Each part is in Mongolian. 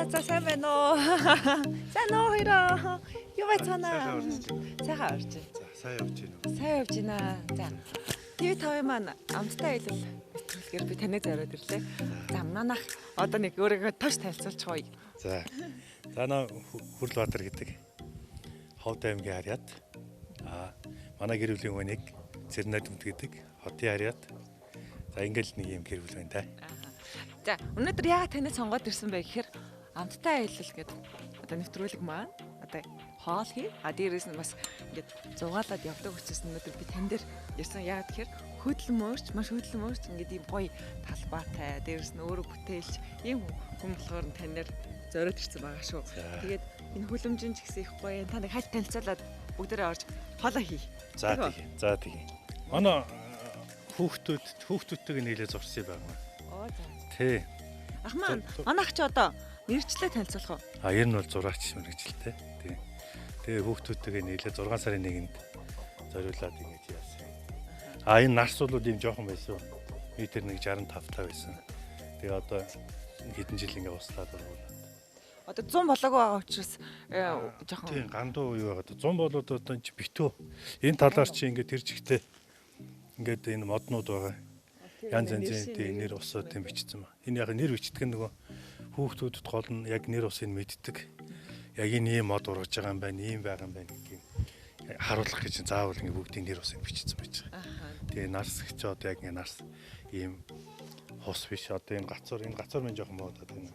За сайн байна уу? Сайн уу хоёроо? Юу байцгаана? Сайхан орж байна. За сайн явж байна уу? Сайн явж байна. За. TV5 маань амттай аялал нэвтрүүлгээр би таныг зориод ирлээ. За манайх одоо нэг өөрийгөө тош танилцуулчихъя. За. За наа Хүрлбаатар гэдэг Ховд аймгийн харьяат. Манай гэр бүлийн хүнийг Цэрнэдэмт гэдэг хотын харьяат. За ингээл нэг юм гэр бүл байна та. За өнөөдөр яагаад таныг сонгоод ирсэн бэ гэхээр амттай аялал гэдэг одоо нэвтрүүлэг маань одоо хоол хий. Дээрээс нь бас ингээд зугаалаад явдаг учраас өнөөдөр би тань дээр ирсэн. Яагаад тэгэхээр хөдөлмөрч, маш хөдөлмөрч ингээд ийм гоё талбайтай. Дээрээс нь өөрөө бүтээлч ийм хүн болохоор тань дээр зориод ирсэн байгаа шүү. Тэгээд энэ хүлэмжийн ч гэсэн их гоё. Та нэг хальт танилцуулаад бүгдээрээ орж хоолоо хий. За тийм. За тийм. Манай хүүхдүүдтэйг нийлээ зурсан юм байна. Оо за. Тий. Ах маань манайх ч одоо мэрэгчлээ танилцуулах уу? Ер нь бол зураач мэрэгчлээ. Тий. Тэгээ хүүхдүүдтэйгээ нийлээ 6 сарын 1-нд зориулаад ингэж яасан. Энэ нарс бол ийм жоохон байсан. Метр 165 та байсан. Тэгээ одоо хэдэн жил ингээ услаад байна. Одоо 100 болоогүй байгаа учраас жоохон тийм гандуу юу байгаа. 100 болоод одоо чи битүү. Энэ талаар чи ингээ тэр жигтэй ингээд энэ моднууд байгаа. Янз янзын тийм нэр усууд юм бичсэн ба. Энэ яг нэр бичдэг нөгөө хүүхдүүдэд гол нь яг нэр усыг мэддэг. Яг энэ ийм мод ургаж байгаа юм байна, ийм байгаа юм байна гэдгийг харуулах гэж заавал ингээ бүгдийн нэр усыг бичсэн байж байгаа. Тэгээ нарс гэж одоо яг ингээ нарс ийм хос биш. Одоо энэ гацуур мэн жоохон мод одоо энэ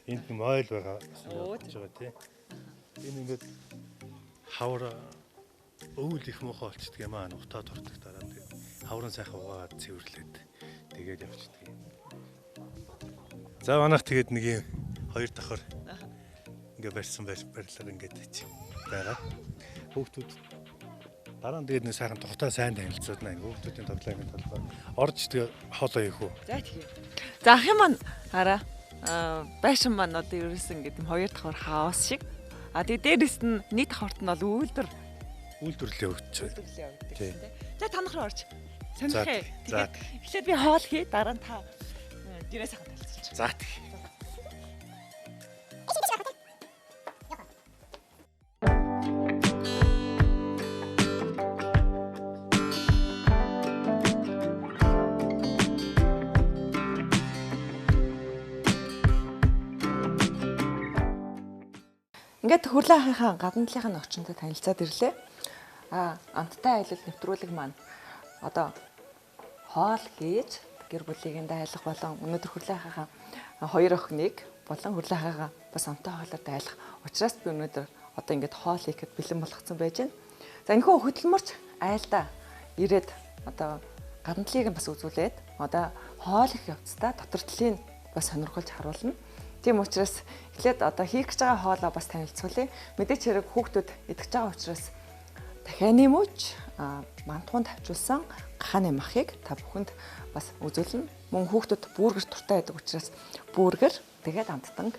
энд мойл байгаа гэж байгаа тий. Энэ ингээд хавар өвөл их мохоо болчихдаг юм аа нутаад ордог дараа тэгээд хаврын сайхан угаад цэвэрлээд тэгээд явчихдаг юм. За манайх тэгээд нэг юм хоёр давхар ингээд барьсан барилга ингээд байгаа. Хүүхдүүд дараа нь тэгээд нэг сайхан тухтай сайн танилцуулна энэ хүүхдүүдийн тоглоомын талбай орж тэгээд хоолоо хийх үү. За тийм. За ах юм маань хараа байшин маань одоо ерөөсөн гэдэг юм хоёр давхар хаос шиг. Тэгээд дээрэс нь нийт давхарт нь бол үйлдвэрлэлээ өгч. Тийм. За танах руу орж. Сонирхээ. Тэгээд эхлээд би хоол хий дараа нь та гэрээ сайхан талцуулчих. За тийм. Ингээд хөрлөө ахынхаа гадна талынхаа орчинтой танилцаад ирлээ. Амттай аялал нэвтрүүлэг маань одоо хоол хийж гэр бүлийг дайлах болон өнөөдөр хөрлөө ахынхаа хоёр охиныг болон хөрлөө ахыгаа бас амттай хоолоор дайлах учраас би өнөөдөр одоо ингээд хоол хийхэд бэлэн болгоцсон байж байна. За энэхүү хөдөлмөрч айлдаа ирээд одоо гадна талыг бас үзүүлээд одоо хоол их явцдаа дотор талыг бас сонирхолж харуулна. Тийм учраас эхлээд одоо хийх гэж байгаа хоолоо бас танилцуулъя. Мэдээч хэрэг хүүхдүүд идэж байгаа учраас дахианы мөч мантуун тавьжуулсан гахааны махыг та бүхэнд бас үзүүлнэ. Мөн хүүхдүүд бүүргэр туртай байдаг учраас бүүргэр тэгээд амттан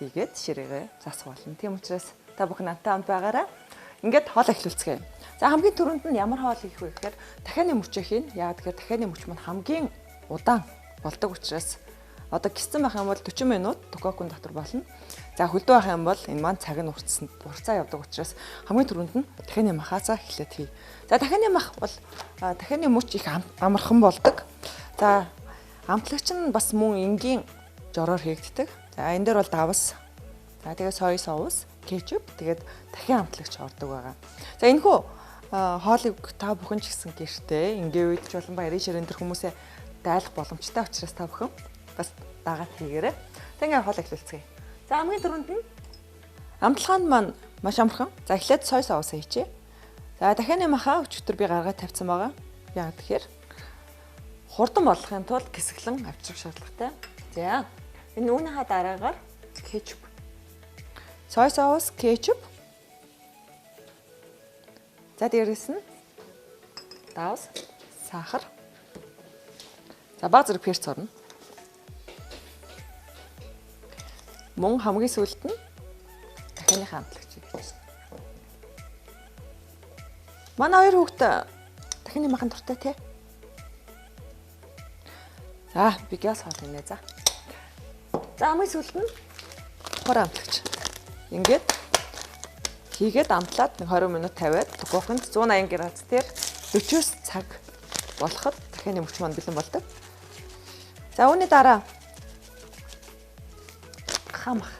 хийгээд ширээгээ засах болно. Тийм учраас та бүхэн амттай амт байгаараа ингээд хоол эхлүүлцгээе. За хамгийн түрүүнд нь ямар хоол хийх вэ гэхээр дахианы мөчөө хийн. Яагаад гэхээр дахианы мөч маань хамгийн удаан болдог учраас одоо гисцэн байх юм бол 40 минут тококон дотор болно. За хөлдөө байх юм бол энэ маань цаг нь уртцаа явдаг учраас хамгийн түрүүнд нь дахианы махаасаа эхлээд хий. За дахианы мах бол дахианы мөч их амархан болдог. За амтлагч нь бас мөн энгийн жороор хийгддэг. За энэ дээр бол давс. За тэгээ сой соус, кетчуп тэгээд дахин амтлагч ордог байгаа. За энэхүү хоолыг та бүхэн ч гэсэн гэртээ ингээ үйлдэж болон баярын ширээн дээр хүмүүсээ дайлах боломжтой учраас та бүхэн бас дагаад хийгээрэй. Тэгээ хоол эхлүүлцгээе. За хамгийн түрүүнд нь амтлагаанд маань маш амархан. За эхлээд сой соус хийчихье. За дахианы махаа өчигдөр би гаргаад тавьсан байгаа. Яагаад тэгэхээр хурдан болгохын тулд хэсэглэн авчрах шаардлагатай. За энэ үүнийхээ дараагаар кетчуп. Сой соус, кетчуп. За дээрэс нь давс, сахар. За баг зэрэг перц орно. Мөн хамгийн сүүлд нь дахианы хамтлагч хийгдэж байна. Манай хоёр хүүхэд дахианы махан дуртай тий. За би газ хоол хийнэ за. За хамгийн сүүлд нь давхар амтлагч. Ингээд хийгээд амтлаад 20 минут тавиад дугуйханд 180 градус дээр 40-с цаг болоход дахианы мөч маань бэлэн болдог. За үүний дараа хамах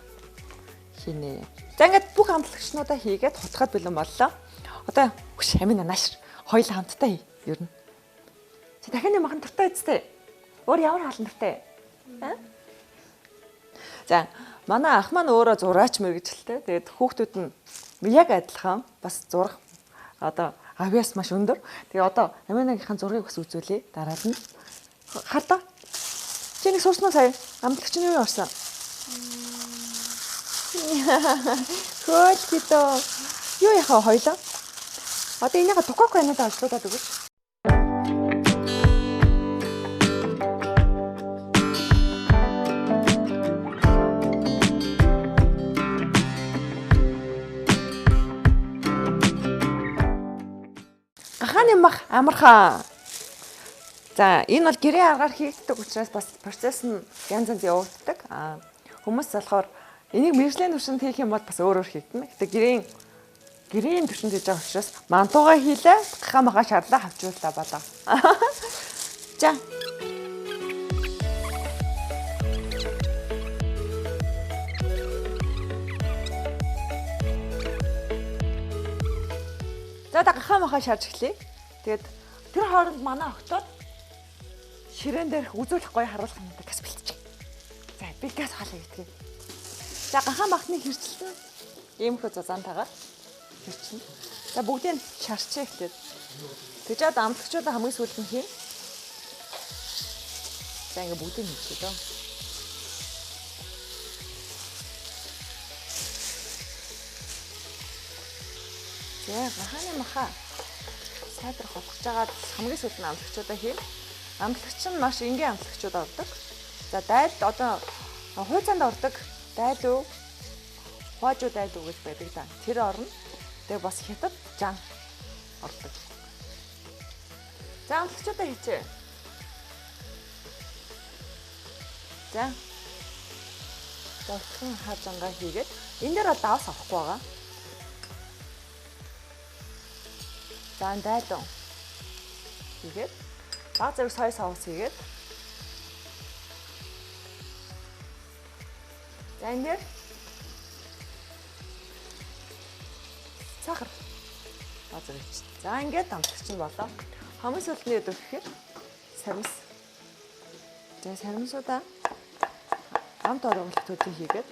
хийнэ. За ингээд бүх амтлагчнуудаа хийгээд хутлахад бэлэн боллоо. Одоо хөш амин нааш хоёул хамтдаа хий ер нь. За дахианы махан дуртай үстэй. Өөр ямар хаалт дуртай? За манай ах маань өөрөө зураач мэргэжилтэй. Тэгээд хүүхдүүд нь яг адилхан бас зурах одоо авьяас маш өндөр. Тэгээ одоо Аминагийнхаа зургийг бас үзүүлье. Дараад нь хардаа. Чи нэг сурсан уу сая? Амтлагч нь юу орсон? Хөөж гэдэг. Юу яхаа хоёлоо. Одоо энийгээ дукак байнадаа олдлуудаад өгөөч. Гахааны мах амархан. За энэ бол гэрээ аргаар хийгддэг учраас бас процесс нь янз янз явагддаг. Хүмүүс болохоор энийг мэржлийн түвшинд хийх юм бол бас өөр хийгдэнэ. Гэтэ гэрийн түвшинд хийж байгаа учраас мантуугаа хийлээ, гахаа магаа шарлаа хавчууллаа болоо. За. За гахаа магаа шарж эхлэе. Тэгээд тэр хооронд манай октод ширээн дээр үзүүлэх гоё харуулах юм да газ бэлтчих. За би газ хаалаа гэдгийг. За гахаа махны хэрчэлтэн иймэрхүү зазаантайгаар хэрчэлнэ. За бүгдийг шарчээ эхлээд. Тэгжээд амтлагчуудаа хамгийн сүүлд нь хийн. За ингээ бүгдийг хийчихээ дөө. За гахааны маха сайдрах болгож байгаа хамгийн сүүлд нь амтлагчуудаа хийн. Амтлагч нь маш энгийн амтлагчуд ордог. За дайл одоо хуйцаанд ордог дайл уу хуажуу дайл уу гэж байдаг да. Тэр орно. Тэгээ бас хятад жан ордог. За амтлагчудаа хийчээ. За. Зөвхөн хажангаа хийгээд энэ дээр давс авахгүй байгаа. За дайлуу. Тэгээд баг зэрэг сой соус хийгээд. За энэ дээр сахар баг зэрэг. За ингээд амтлагч нь болоо. Хамгийн сүүлний өдөр гэхээр сармис. За сармисуудаа амт оргилтуудыг хийгээд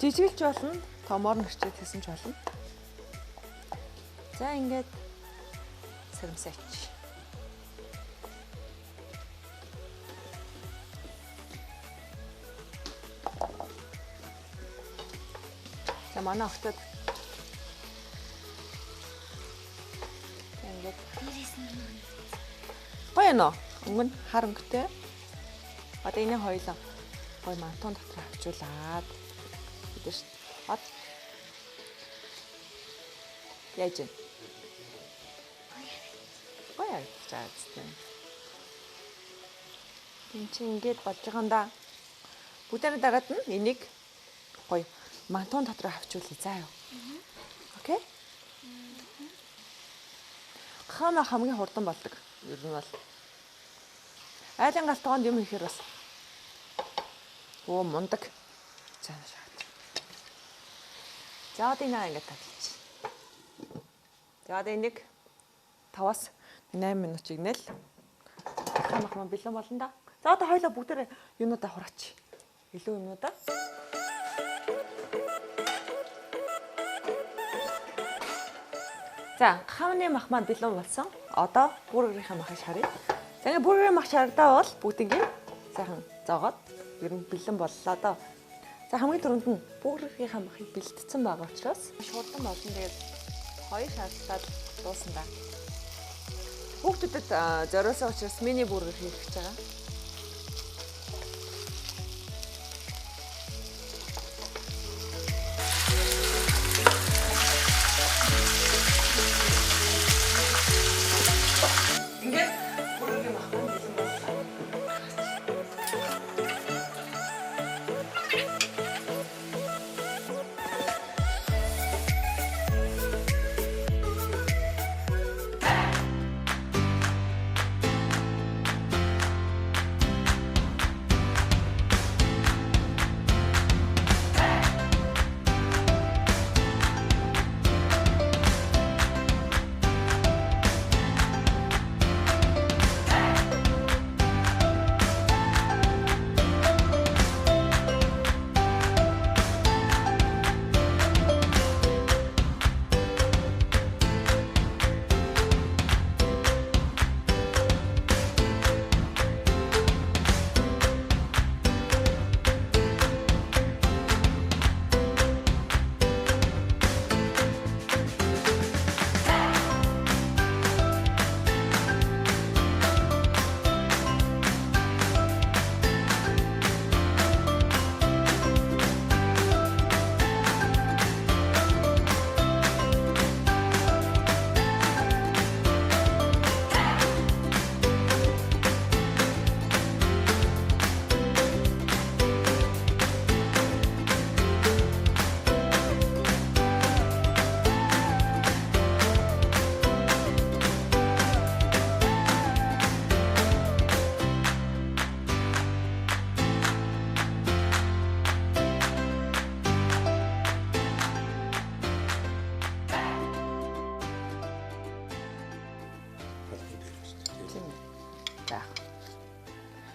жижиглж болно, томоор нь хичээд хийсэн ч болно. За ингээд сармисаач. За манай октод ингээд гоё нөө өнгө нь харанхтай. Одоо энэ хоёлоо гоё мантун дотор авчуулаад идэж бат. Яаж вэ? Гоё яа. Энд чинь ингээд болж байгаа юм да. Бүгдээ дараад нь энийг гоё мантун дотор авчуулъя заа юу. Окей? Хана хамгийн хурдан болдог. Ер нь бол айлын галтгоонд юм ихээр бас мундаг. За шат. За одоо энэ ингээд таглаж. За одоо энийг 5-аас 8 минут чигнэл хамахмаа бэлэн болно да. За одоо хоёлоо бүгдээ юунуудаа хураач. Илүү юмнуудаа. За хавны мах маань бэлэн болсон. Одоо бүргэрийн махыг шаръя. За ингээд бүргэрийн мах шарагдаа бол бүгдийг сайхан зоогоод ер нь бэлэн боллоо доо. За хамгийн түрүүнд нь бүргэрийн махыг бэлтцсэн байгаа учраас шуудан болно. Тэгээд хоёр шаардлагад дуусна да. Хүүхдүүдэд зориулсан учраас мини бүргэр хийх гэж байгаа.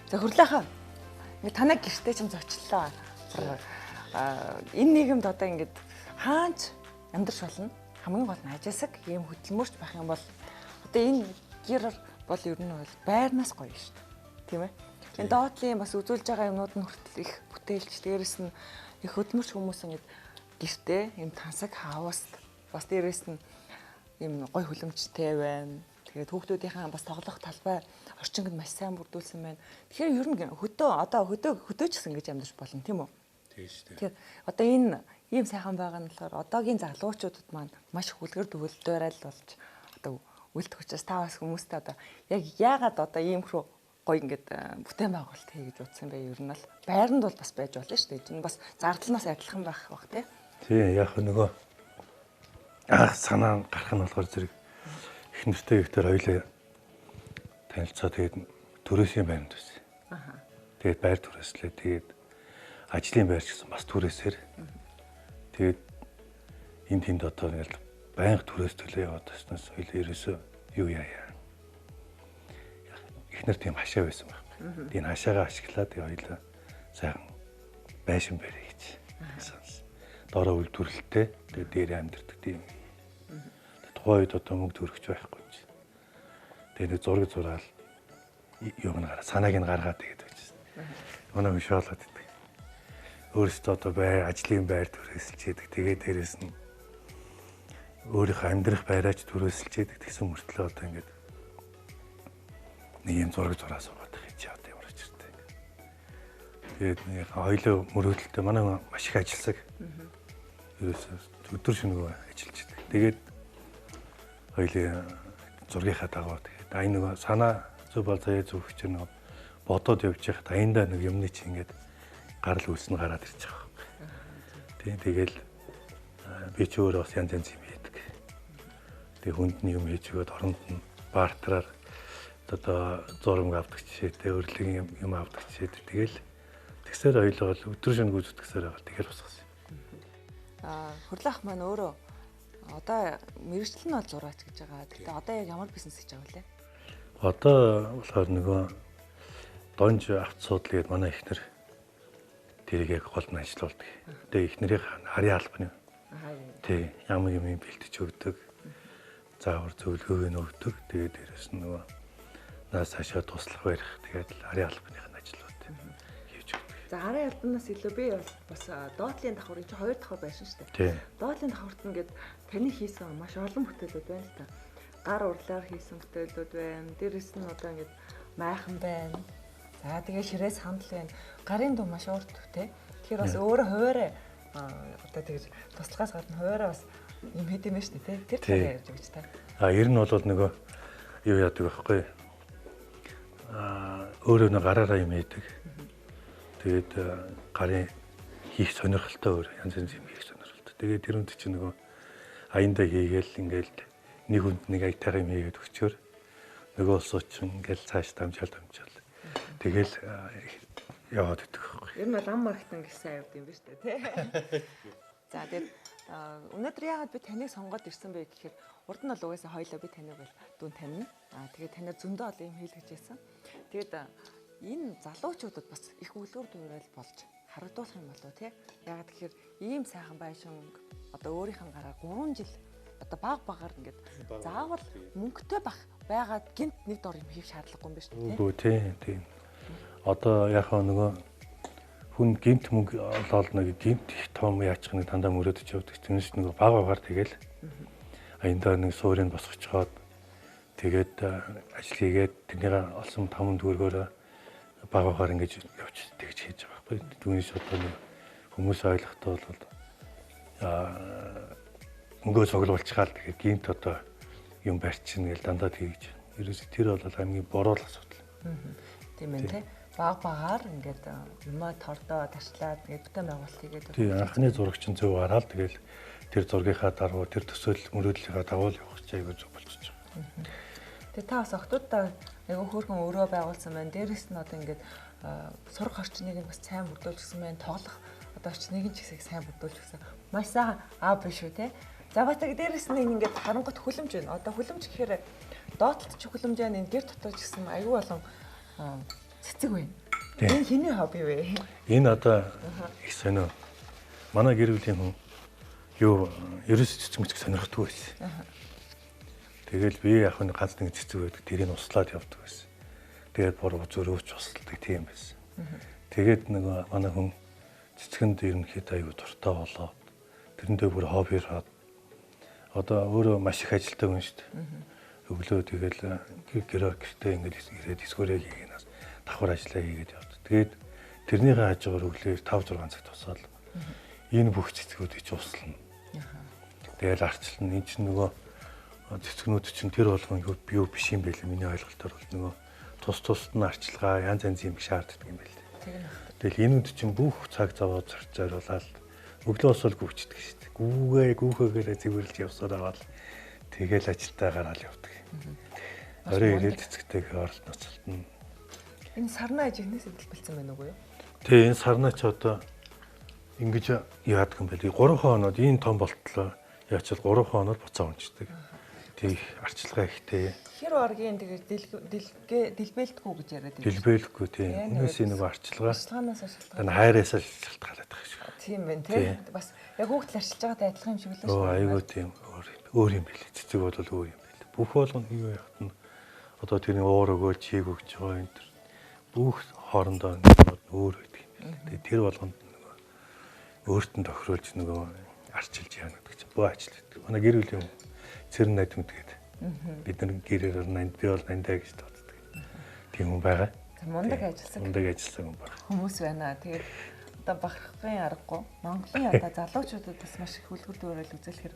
За хөрлөөхөө. Ингээ танай гэртээ ч юм зочлоо. Энэ нийгэмд одоо ингээд хаач амьдрч болно. Хамгийн гол нь ажисаг ийм хөдөлмөрч байх юм бол одоо энэ гэр бол ер нь бол байрнаас гоё шүү дээ. Тийм ээ. Энэ доотлын бас үзүүлж байгаа юмнууд нь хүртэл их бүтээлч, дээрэс нь их хөдөлмөрч хүмүүс ингээд гэртээ ийм тансаг хаавс бас дээрэс нь ийм гоё хүлэмжтэй байна. Тэгээд хүүхдүүдийнхээ бас тоглох талбай орчингод маш сайн бүрдүүлсэн байна. Тэгэхээр ер нь хөдөөч гэсэн гэж амьдарч болно тийм үү? Тийм шүү дээ. Тэгэхээр одоо энэ ийм сайхан байгаа нь болохоор одоогийн залуучуудад маань маш хүлгэр төвлөрөөл болж одоо үлдэх учраас та бас хүмүүстээ одоо яг яагаад одоо ийм хрүү гоё ингээд бүтээн байгуулалт хий гэж утсан бэ? Ер нь бол байранд бол бас байж болно шүү дээ. Энэ бас зардлнаас адилхан байх бах тий. Тийм яг нөгөө анх санаа гарах нь болохоор зэрэг их нэртэй ихтэй хоёлаа танилцаа тэгээд төрөөсийн байранд байсан. Тэгээд байр төрөөслөө тэгээд ажлын байр ч гэсэн бас түрээсээр. Тэгээд энд тэнд одоо нэг байнга түрээс төлөө яваад таснаас хоёул ерөөсөө юу яа. Эхнэр тийм хашаа байсан байна. Тэгээд хашаагаа ашиглаад тэгээд хоёул сайхан байшин барья гэж сонс. Дороо үйлдвэрлэлтэй тэгээд дээр амьдэрдэг тийм. Тухайн үед одоо мөнгө төрөгч байхгүй ч. Тэгээд нэг зураг зураал юуг нь гараа санааг нь гаргаад тэгээд байж байна. Өнөө мишоолоод идэг. Өөрөөсөө одоо ажлын байр төрөөсөлж идэг. Тэгээд дээрэс нь өөрийнхөө амьдрах байраач төрөөсөлж идэг. Тэгсэн мөртлөө одоо ингээд нэг юм зураг зураа суугаад их чи одоо ямар ч хэрэгтэй. Тэгээд нэг хоёлоо мөрөөдөлтөй манай маш их ажилласаг. Ерөөсөө өдөр шөнөгүй ажиллаж идэг. Тэгээд хоёлын зургийнхаа дагуу тэгээд ай нөгөө санаа зөв бол заяа зөв ч нэг бодоод явж байхад аяндаа нэг юмны чи ингээд гарал үлс нь гараад ирчих واخ. Тийм тэгэл би ч өөрөө бас янз янз юм хийдэг. Тэгээ хүндний юм хийж өгөөд оронд нь бартраар одоо зураг авдаг жишээтэй өрлөгийн юм авдаг жишээтэй тэгэл тэгсээр хоёлоо бол өдөр шөнөгүй зүтгэсээр байгаа. Тэгэл босгосон. Хөрлөх маань өөрөө одоо мэрэгчлэл нь бол зураач гэж байгаа. Тэгтээ одоо яг ямар бизнес хийж байгаа вэ? Одоо болохоор нөгөө донж авц суудлын гээд манай ихнэр тэрийг яг гол нь ажиллаулдаг. Тэгээ ихнэрийн харийн албаны. Тий, ямар юм бэлтэж өгдөг. Заавар зөвлөгөөг нь өгдөг. Тэгээ дээрэс нь нөгөө наас хашаа туслах барих. Тэгээд харийн албаных нь ажиллаад хийж өгдөг. За харийн албанаас илүү би бас доотлын давхар чи хоёр давхар байсан шүү дээ. Доотлын давхарт ингээд таны хийсэн маш олон бүтээлүүд байна л та. Гар урлаар хийсэн бүтээлүүд байна. Дээрэс нь одоо ингээд майхан байна. За тэгээ ширээс хандл байна. Гарын дуу маш урт те. Тэгэхээр бас өөрөө хуваараа одоо тэгэж туслахаас гадна хуваараа бас юм хийдэм байж тээ. Тэр талаар ярьж өгч та. Ер нь бол нөгөө юу яадаг байхгүй. Өөрөө нэг гараараа юм хийдэг. Тэгээд гарын хийх сонирхолтой өөр янз янз юм хийх сонирхолтой. Тэгээд тэр үнд чинь нөгөө аяндаа хийгээл ингээл нэг хүнд нэг аятайгаа юм хийгээд өчөөр нөгөө улсууд чинь ингээл цааш дамжаал. Тэгэл яваад идэх байхгүй. Ер нь бол ам маркетинг гэсэн аюул юм ба штэ тий. За тэгээд өнөөдөр яагаад би таныг сонгоод ирсэн бэ гэхээр урд нь бол угаасаа хоёлоо би таныг бол дүн танина. Тэгээд танаар зөндөө ол юм хийлгэж байсан. Тэгээд энэ залуучуудад бас их үлгэр дуурайл болж харагдуулах юм болоо тий. Яагаад тэгэхээр ийм сайхан байшин одоо өөрийнх нь гараар 3 жил одоо багаар ингээд заавал мөнгөтэй байгаад гинт нэг дор юм хийх шаардлагагүй юм ба шүү дээ. Үгүй тийм. Одоо яг нөгөө хүн гинт мөнгө олоод нэг гинт их том яачих нэг дандаа мөрөөдөж явдаг. Тэрнээс нөгөө багаар тэгэл аяндаа нэг суурийг босгочоод тэгээд ажил хийгээд тэрнийг олсон 5 төгрөгөөр багаар ингэж явж тэгж хийж байгаа байхгүй. Түүнээс одоо нэг хүмүүс ойлгохтой бол мөнгөө цуглуулчихаал тэгээд гинт одоо юм барьчихна гэж дандаа тэгж. Ерөөс тэр бол хамгийн буруу асуудал. Тийм ээ тий. Багаар ингээд юмаа тордоо ташлаад ингээд бүтээн байгуулалт хийгээд. Тий, анхны зурагч нь зөв хараад тэгэл тэр зургийнхаа даруй тэр төсөөлөл мөрөөдлийнхаа дагуу л явах чиг зөв болчихж байгаа. Тэгээ та бас октодоо айгүй хөөрхөн өөрөө байгуулсан байна. Дээрээс нь одоо ингээд сурах орчныг бас сайн бүрдүүлсэн байна. Тоглох одоо орчныг ч ихсэг сайн бүрдүүлсэн. Маш сайхан биш үү те. За батаг дээрээс нь ингээд харангуйт хүлэмж байна. Одоо хүлэмж гэхээр доотлолт ч хүлэмж байна. Энэ гэр дотор ч гэсэн айгүй болон Цэцэг байна. Тийм. Энэ хэний хобби вэ? Энэ одоо их сонио. Манай гэр бүлийн хүн юу ерөөс цэцэг мэцэг сонирхдаг байсан. Тэгэл би яг нэг ганц нэг цэцэг байдаг. Тэрийг услаад явдаг байсан. Тэгээд буруу зөрөөч усалдаг тийм байсан. Тэгээд нэг манай хүн цэцгэнд ерөнхийдөө аюу дуртай болоод тэрэндээ бүр хоббираад одоо өөрөө маш их ажилтдаг хүн шүү дээ. Өглөө тэгэл гэртээ ингээд ирээд эсгөрээ хийгээс давхар ажиллаа хийгээд явдаг. Тэгээд тэрнийхээ хажуугаар өглөө 5-6 цаг тусаал энэ бүх цэцгүүдийг ч услана. Тэгэл арчилна. Энд чинь нөгөө цэцгнүүд чинь тэр болгон юу биш юм байл. Миний ойлголтоор бол нөгөө тус нь арчилгаа янз янзын юм шаарддаг юм байл. Тэгэл энүүд чинь бүх цаг зав зориулаад өглөө босвол гүвчдэг шүү дээ. Гүүхээгээр цэвэрлж явсаар аваад тэгэл ажилдаа гараад явдаг. Орой ирээд цэцэгтэйг оролт ноцолтно. Энэ сарна ажигнээс дэлбэлсэн байна уу юу? Тэгээ энэ сарна ч одоо ингэж яадаг юм бэ? 3 хоноод энэ том болтлоо яачвал 3 хоноод буцаа унцдаг. Тэг арчилгаа ихтэй. Хэр оргийн тэгээд дэлбэлдэггүй гэж яриад байна. Дэлбэлэхгүй тийм. Үнээс нэг арчилгаа. Арчилгаанаас ашиглах. Энэ хайраас шалтгаалаад байгаа шүү. Тийм байна тийм. Бас яг хүүхдэл арчилж байгаатай адилхан юм шиг үлээ шүү. Айгуу тийм өөр юм байл. Цэцэг бол өөр юм байл. Бүх болгоно юу яхад нь одоо тэрний уур өгөөл чийг өгч байгаа энэ төр бүх хоорондоо өөр байдаг юм байл. Тэгээ тэр болгонд өөртөө тохируулж нөгөө арчилж яана гэдэг чинь бөө ажил гэдэг. Манай гэр бүлийн цэрэн найдмад гэдэг. Бид нар гэрээр нанд би бол нандаа гэж тооцдог. Тийм хүн байгаа. Мундаг ажилласан. Мундаг ажилласан хүн байна. Хүмүүс байна. Тэгээд одоо бахархын аргагүй. Монголын одоо залуучуудад бас маш их хөлгөр дүүрэл үзүүлэхээр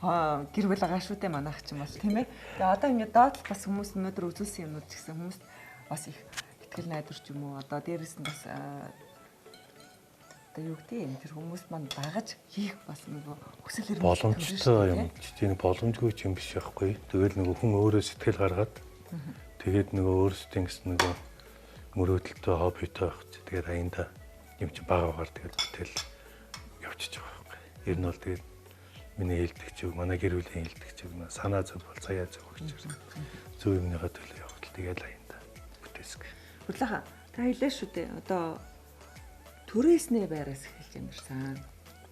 гэр бүл байгаа шүү дээ манайх ч юм бол тийм ээ. Тэгээ одоо ингээд доотлох бас хүмүүс өнөөдөр үзүүлсэн юмнууд ч гэсэн хүмүүс бас их ихтгэл найдварч юм уу? Одоо дээрэс нь бас одоо юу гэдэг юм тэр хүмүүс манд дагаж хийх бас нөгөө хүсэл эрмэлзэл боломжтой юм. Тийм боломжгүй юм биш байхгүй. Тэгэл нөгөө хүн өөрөө сэтгэл гаргаад тэгээд нөгөө өөрсдийн гэсэн нөгөө мөрөөдөлтөө хоббитой байх чи тэгээд аянда юм чи багаагаар тэгээд бүтэл явчихж байгаа байхгүй. Ер нь бол тэгээд миний хэлдэг чиг манай гэр бүлийн хэлдэг чиг санаа зөв бол цаяа зөв гэж зөв юмныхаа төлөө явах л тэгээд аянда бүтээсг. Худлааха та хэлээ шүү дээ. Одоо төрөөснээ байраас эхэлж амьдсан.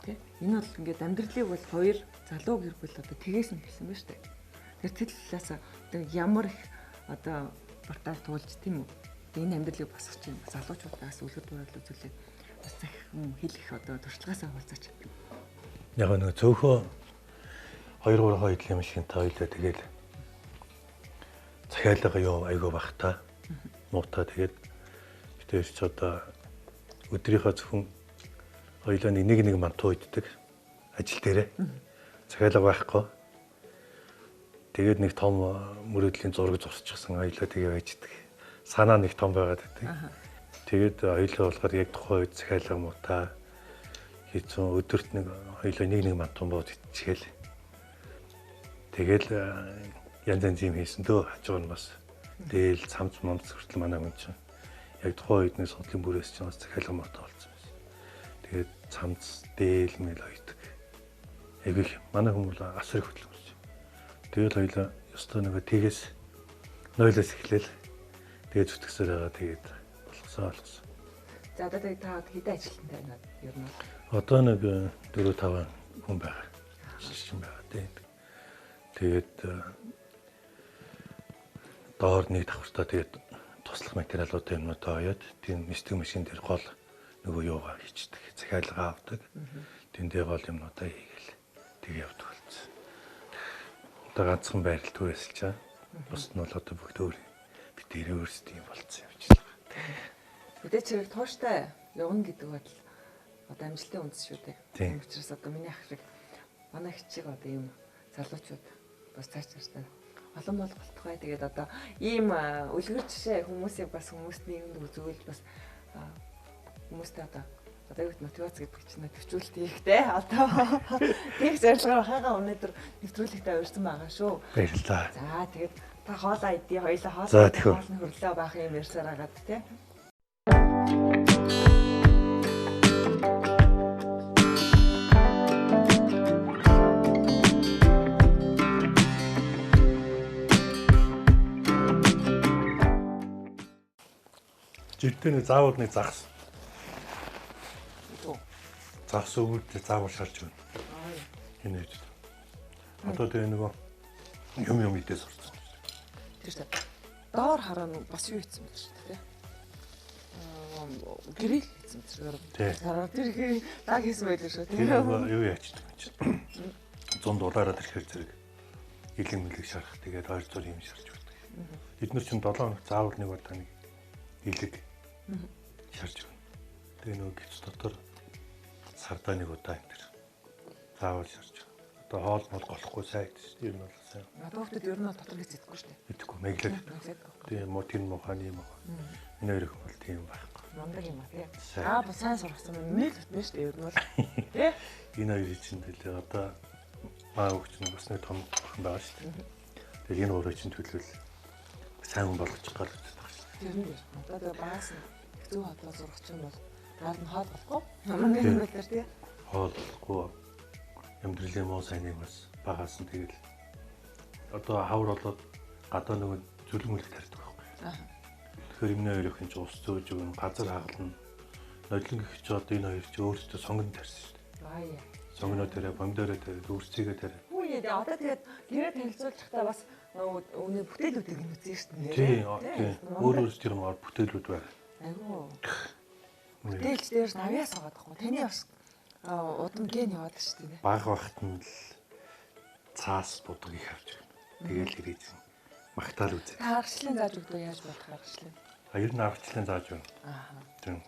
Тэ? Энэ бол ингээд амьдралыг бол хоёр залуу гэр бүл одоо тгээс нь хэлсэн байна шүү дээ. Тэр төлөвлөөс одоо ямар их одоо бартаар туулж тийм үү? Энэ амьдралыг босгож чинь залуучуудаас үлгэр дуурайл үзүүлээд бас захин хэлэх одоо туршлагаасаа хуулцаач. Яг нэг цөөхөө 2-3 хойд юм шиг та хоёлаа тэгэл захиалга юу айгуу бах та. Муута тэгээд битээр ч одоо өдрийнхөө зөвхөн хоёлаа нэг мантуу иддэг ажил дээрээ захиалга байхгүй. Тэгээд нэг том мөрөдлийн зураг зурчихсан хоёлаа тэгээ байждаг. Санаа нэг том байгаад байдаг. Тэгээд хоёлаа болохоор яг тухайн үед захиалга муута хийцэн өдөрт нэг хоёлаа нэг мантуу бод идчихэл. Тэгэл янз янз юм хийсэн дөө хажууг нь бас дээл цамц момц хүртэл манай хүн чинь яг тухайн үед нэг судлын бүрээс чинь бас захиалга муутай болсон байсан. Тэгээд цамц дээл мэл ойдог. Айгүй манай хүн бол асар их хөдөлгөөнч. Тэгэл хоёлаа ёстой нөгөө тгээс нойлоос эхлээл тэгээд зүтгэсээр байгаа тэгээд болгосон. За одоо тэгээд та хэдэн ажилтнтай байна ер нь? Одоо нэг 4-5 хүн байгаа. Шилжин байгаа тийм. Тэгээд доор нэг давхартаа тэгээд туслах материалуудаа юмнуудаа оёод тийм мистик машин дээр гол нөгөө юугаа хийчихдэг. Захиалга авдаг. Тэндээ гол юмнуудаа хийгээл тэг явдаг болсон. Одоо ганцхан байрал түрээсэлж байгаа. Бус нь бол одоо бүгд өөр бид дээрээ өөрсдөө юм болцсон юм чинь. Мэдээч хэрэг тууштай явна гэдэг бол одоо амжилтын үндэс шүү дээ. Тийм учраас одоо миний ах шиг манай хичээг одоо ийм залуучууд бас цааш цааштай олон болголтгой. Тэгээд одоо ийм үлгэр жишээ хүмүүсийг бас хүмүүст нийгэмд үзүүлж бас хүмүүстэй одоо юу гэдэг мотивац гэдэг чинь төвчүүлэлт хийхтэй. Одоо тийм зорилгоор хаагаа өнөөдөр нэвтрүүлэгтээ урьдсан байгаа шүү. Баярлалаа. За тэгээд та хоолоо идээ хоёлаа хоолны хөрлөө баах юм ярьсаар агаад тий. Тэдний заавал нэг загас. Оо. Загас өгүүлдэ заавал шарж байна. Энэ үед. Одоо тэгээ нөгөө юм идээс орсон. Тэр чинь доор хараа бас юу хийсэн бэ шүү дээ. Гэрэл хийсэн тэр. Тэр даг хийсэн байлээ шүү. Тэр юу яачдаг юм чинь. 100 доллараар ирэхээр зэрэг илэн мэлэг шарах тэгээд 200 юм шарж өгдөг. Бид нар чинь 7 хоног заавал нэг удаа нэг илэг шарж өгнө. Тэгээ нөгөө гिच дотор сардаа нэг удаа энэ төр заавал шарж өгнө. Одоо хоол мол голохгүй сайн гэж ер нь бол сайн. Надад ер нь бол дотор гэж зэтгэхгүй шүү дээ. Итгэхгүй мэглэг. Тийм мотин моханы юм аа. Энэ хоёрх бол тийм байхгүй. Мундаг юм аа тий. Бас сайн сургасан юм нэг бүтнэ шүү дээ ер нь бол. Тий? Энэ хоёрын чинь төлөө одоо маа өгч нь бас нэг том охин байгаа шүү дээ. Тэгээ энэ гурвын чинь төлөөл сайн хүн болгочих гал үздэг байгаа шүү дээ. Тэр нь одоо багаас нь зөв хотлоо сурах чинь бол гал нь хоол болохгүй. Манай юм дээр тий. Хоол болохгүй. Амьдралын муу сайныг бас багаас нь тэгэл одоо хавар болоод гадаа нөгөө зүлэг мүлэг тарьдаг байхгүй. Тэгэхээр энэ хоёрын чинь ус зөөж өгнө, газар хагална. Нодлон гэх чи одоо энэ хоёр чи өөрсдөө сонгон тарьсан шүү дээ. Бая. Сонгоноо тарай, бомдороо тарай, дүүрцийгээ тарай. Үгүй ээ одоо тэгээд гэрээ танилцуулахдаа бас өнөө бүтээлүүдийг нь үзье шүү дээ. Тийм. Өөр өөрсдийн бүтээлүүд байна. Айгуу. Бүтээлч дээрс навяас аваад байхгүй. Таны бас удам ген яваад шүү дээ. Баг багт нь л цаас будгийг харж байна. Тэгэл ирээд магтаал үзээ. Аргачлалын зааж өгдөө яаж болох аргачлал? Ер нь аргачлалын зааж байна. Аа. Тийм.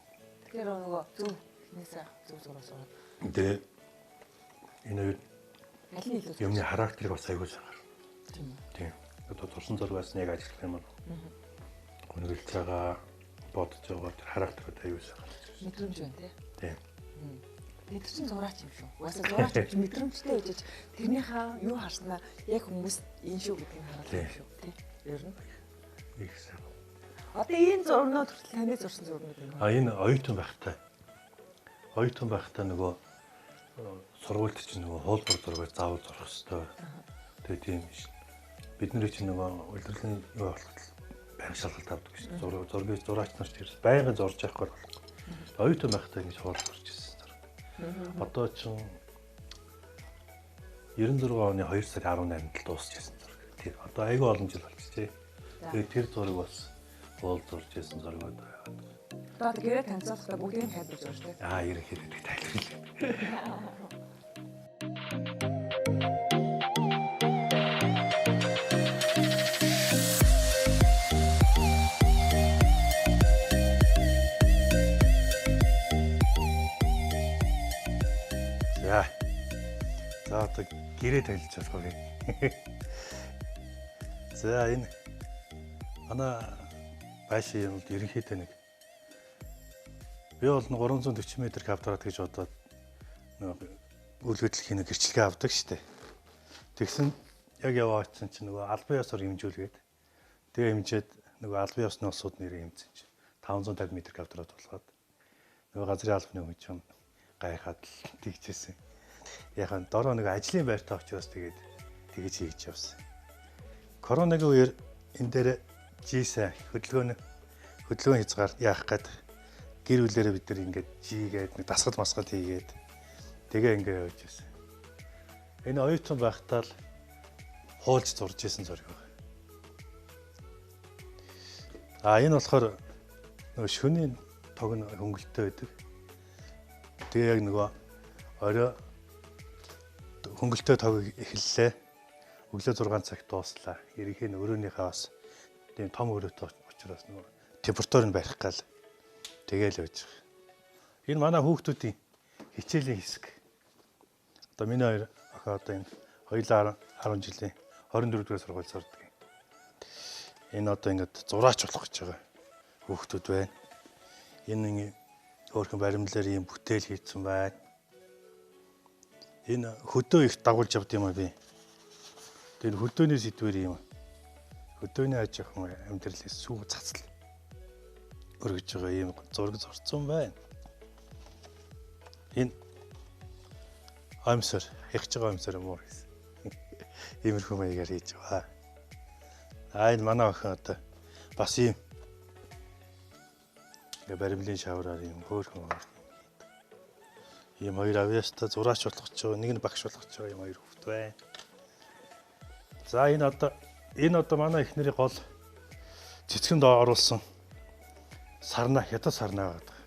Тэгэхээр нөгөө зөв нээсээ зөв зураг сураад. Тэгээ энэ хоёр аль нь илүү юмны характерыг бас аягүй сайн гарна. тийм үү? Тийм. Одоо турсан зургаас нь яг ажиллах юм бол гүнгэлж байгаа бодож байгаа тэр характерыг аягүй сайн гарна. Мэдрэмж байна тий. Тийм. Тэр чинь зураач юм шүү. Угаасаа зураач мэдрэмжтэй үжиж тэрнийхээ юу харснаа яг хүмүүс энэ шүү гэдгийг харуулдаг юм шүү тий. Ер нь. Их сайн. Одоо энэ зурнууд хүртэл таны зурсан зурнууд юм аа. Энэ оюутан байхдаа нөгөө сургуульд чинь нөгөө хуулбар зургийг заавал зурх хэрэгтэй. Тэгээ тийм биш. Бид нар чинь нөгөө улирлын юу болоход байнга шалгалт авдаг шүү. Зургийг зураач нар ч ерөөс байнга зурж явахгүй болохгүй. Оюутан байхдаа ингэж хуулбар зурж ирсэн зураг. Одоо чинь 96 оны 2 сарын 18-нд дуусчихсан зураг. Тэр одоо айгүй олон жил болчихжээ. Тэгээ тэр зураг бас хоол зурж ирсэн зураг одоо. Одоо гэрээ танилцуулахдаа бүгдийг нь тайлбарж байгаа шүү дээ. Ерөнхийдөө тайлбарлая. За одоо гэрээ танилцуулах уу. За энэ манай байшин юм ерөнхийдөө нэг би бол 340 м квадрат гэж бодоод үйл хөдлөлийн гэрчлэгээ авдаг штэ. Тэгсэн яг яваачсан чинь нөгөө албан ёсоор хэмжүүлгээд тэгээ хэмжээд нөгөө албан ёсны улсууд нэрээ хэмжсэн чинь 550 м квадрат болгоод нөгөө газрын албаны хүн чинь гайхаад л тэгжсэн. Яг нь дороо нэг ажлын байртаа очиос тэгээд тэгж хийж явсан. Коронавигийн үеэр энэ дээр жийсэн хөдөлгөөн хязгаар яах гээд гэр бүлээрээ бид нар ингээд жийгээд нэг дасгал масгал хийгээд тэгээ ингээд явж байсан. Энэ оюутан байхдаа л хуулж зурж исэн зураг байна. Энэ болохоор нөгөө шөнийн тог нь хөнгөлтөө байдаг. Тэгээ яг нөгөө орой хөнгөлтөө тог эхэллээ. Өглөө 6 цагт дууслаа. Ерөнхий нь өрөөнийхээ бас тийм том өрөөтэй учраас нөгөө температур нь барих гал тэгээл байж байгаа. Энэ манай хүүхдүүдийн хичээлийн хэсэг. Одоо миний хоёр охин одоо энэ хоёулаа 10 жилийн 24 дугаар сургууль сурдаг. Энэ одоо ингээд зураач болох гэж байгаа хүүхдүүд байна. Энэ өөрхөн баримлаар ийм бүтээл хийцэн байна. Энэ хөдөө их дагуулж явд юм аа би. Тэр хөдөөний сэдвэр юм. Хөдөөний аж ахуйн амьдралын сүү цацал өргөж байгаа ийм зураг зурцсан байна. Энэ амьсар, хягч байгаа амьсар юм уу гэсэн. Иймэрхүү маягаар хийж байгаа. Энэ манай охин одоо бас ийм Тэгээ баримлын шавраар юм хөөрхөн. Ийм хоёр авьяастай зураач болгож байгаа, нэг нь багш болгож байгаа юм хоёр хүүхэд байна. За энэ одоо манай эхнэрийн гол цэцгэнд оруулсан сарна, хятад сарна гэдэг.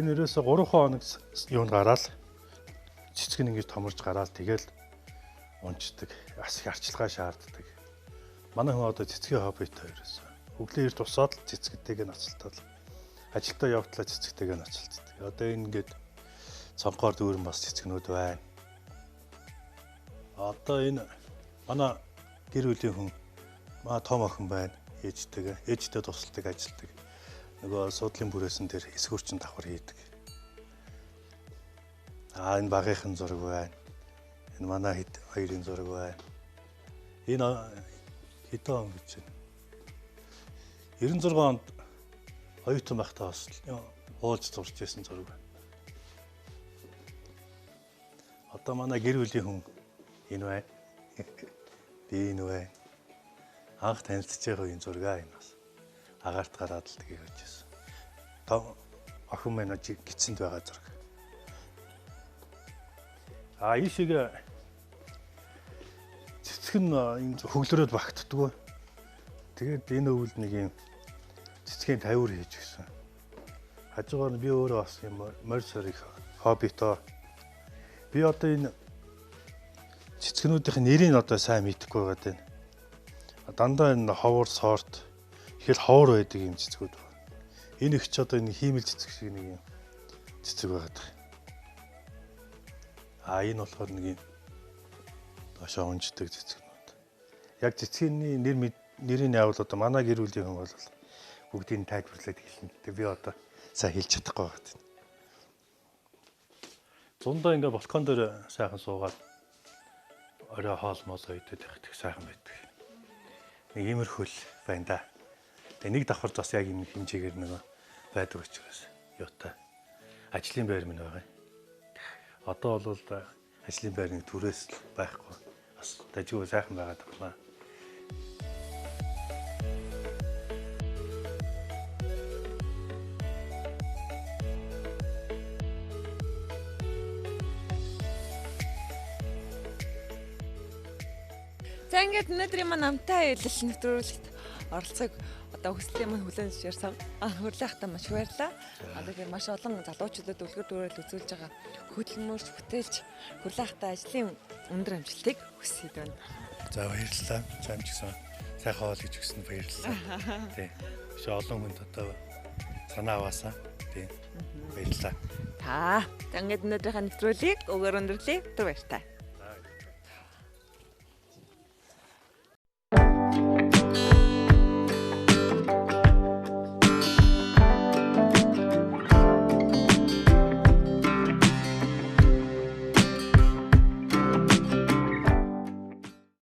Энэ ерөөсө 3 хоног юунд гараад цэцэг нь ингэж томорж гараад тэгэл унцдаг. Бас их арчилгаа шаарддаг. Манай хүн одоо цэцгийн хоббитой ерөөсө. Өглөө эрт тусаад л цэцэгтэйгээ нацалтаад ажилдаа явтлаа цэцэгтэйгээ нацалтдаг. Одоо энэ ингээд цонхоор дүүрэн бас цэцгнүүд байна. Одоо энэ манай гэр бүлийн хүн том охин байна. Ээжтэй тусалдаг, ажилдаг. Нөгөө судлын бүрээсэн дээр эс хурчин давхар хийдэг. Энэ багийнхан зураг байна. Энэ манай хоёрын зураг байна. Энэ хэдэн он гэж байна. 96 онд оюутан байхдаа бас уулж зурж байсан зураг байна. Одоо манай гэр бүлийн хүн энэ байна. Би энэ байна. Анх танилцж байгаа энэ зураг энэ бас агаарт гараад л тэгээ хийжсэн. Том охин маань гитсэнд байгаа зураг. Ийшиг цэцэг нь энэ хөглөрөөд багтдаггүй. Тэгээд энэ өвөл нэг юм цэцгийн тавиур хийж гисэн. Хажуугаар нь би өөрөө бас юм морь сорих хоббитоо. Би одоо энэ цэцгнүүдийн нэрийг одоо сайн мэдэхгүй байгаа дээ. Дандаа энэ ховор сорт ихэл ховор байдаг юм цэцгүүд байна. Энэ их ч одоо энэ хиймэл цэцэг шиг нэг юм цэцэг байгаа. Энэ болохоор нэг юм доошоо унждаг цэцгнүүд. Яг цэцгийн нэрийн явал одоо манай гэр бүлийн хүн бол бүгдийг тайлбарлаад хэлнэ. Тэгээ би одоо сайн хэлж чадахгүй байгаа. Зундаа ингээ балкон дээр сайхан суугаад орой хоол моос ойдод их сайхан байдаг. Нэг иймэрхүүл байна да. Тэгээ нэг давхар бас яг энэ хэмжээгээр нэг байдаг учраас юутай ажлын байр минь байгаа. Одоо бол ажлын байрны түрээс л байхгүй. Бас дажгүй сайхан байгаад байна. За ингээд өнөөдрийн маань намтай аялал нэвтрүүлэгт оролцоог одоо хүсэлтийн маань хүлээн зөвшөөрсөн. Хөрлөختөө маш баярлалаа. Тэгэхээр маш олон залуучуудад үлгэр дуурайл үзүүлж байгаа хөдөлмөрч бүтээлч хөрлөختөө ажлын өндөр амжилтыг хүсье байна. За баярлалаа. Чам ч гэсэн сайхан хоол гэж өгсөн баярлалаа. Тий. Биш олон хүнд одоо санаа аваасаа. Тий. Баярлалаа. За ингээд өнөөдрийнхээ нэвтрүүлгийг өгөр өндөрлөе. Түр баяртай.